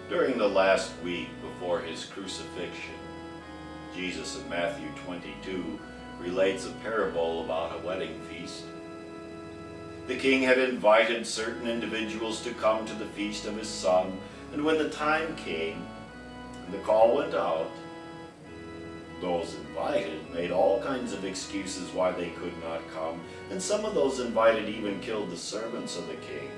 During the last week before his crucifixion, Jesus in Matthew 22 relates a parable about a wedding feast. The king had invited certain individuals to come to the feast of his son, and when the time came and the call went out, those invited made all kinds of excuses why they could not come, and some of those invited even killed the servants of the king.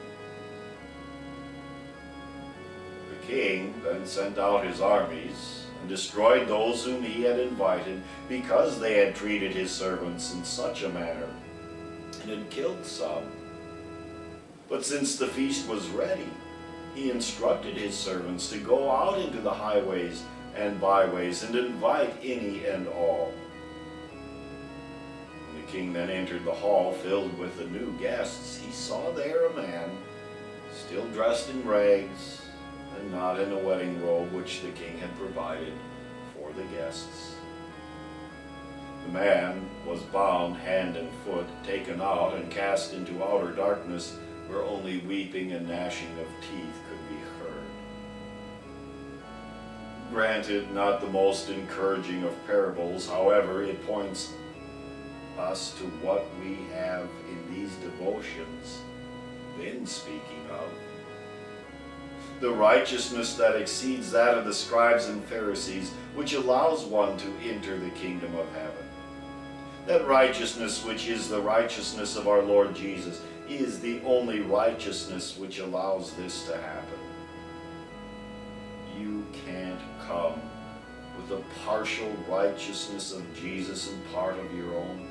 The king then sent out his armies and destroyed those whom he had invited because they had treated his servants in such a manner, and had killed some. But since the feast was ready, he instructed his servants to go out into the highways and byways and invite any and all. When the king then entered the hall filled with the new guests, he saw there a man still dressed in rags and not in a wedding robe which the king had provided for the guests. The man was bound hand and foot, taken out and cast into outer darkness, where only weeping and gnashing of teeth could be heard. Granted, not the most encouraging of parables, however, it points us to what we have in these devotions been speaking of. The righteousness that exceeds that of the scribes and Pharisees, which allows one to enter the kingdom of heaven. That righteousness which is the righteousness of our Lord Jesus is the only righteousness which allows this to happen. You can't come with the partial righteousness of Jesus and part of your own.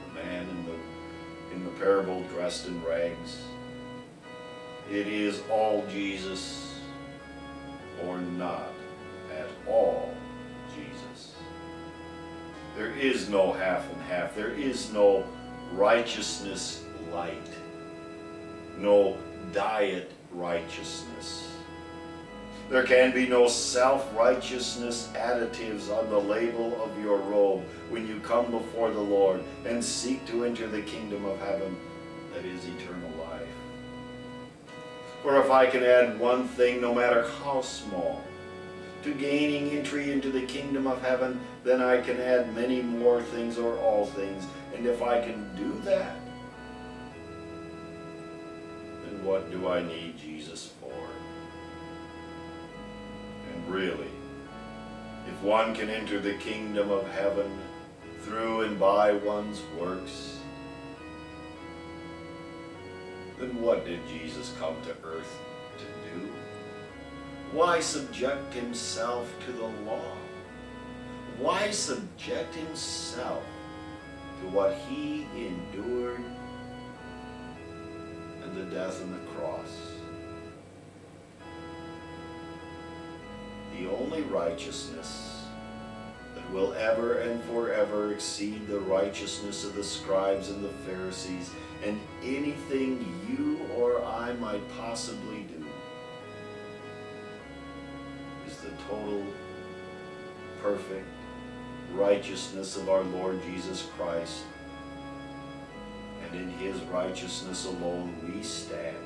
The man in the parable dressed in rags. It is all Jesus or not at all Jesus. There is no half and half. There is no righteousness light. No diet righteousness. There can be no self-righteousness additives on the label of your robe when you come before the Lord and seek to enter the kingdom of heaven that is eternal life. For if I can add one thing, no matter how small, to gaining entry into the kingdom of heaven, then I can add many more things or all things. And if I can do that, then what do I need Jesus for? And really, if one can enter the kingdom of heaven through and by one's works, then what did Jesus come to earth to do? Why subject himself to the law? Why subject himself to what he endured and the death on the cross? The only righteousness that will ever and forever exceed the righteousness of the scribes and the Pharisees and anything you or I might possibly do is the total, perfect righteousness of our Lord Jesus Christ. And in his righteousness alone we stand.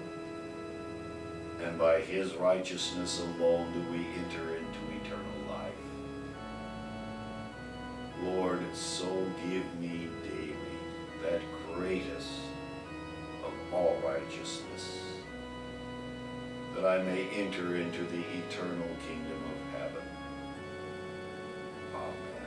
And by his righteousness alone do we enter into eternal life. Lord, so give me daily that greatest of all righteousness, that I may enter into the eternal kingdom of heaven. Amen.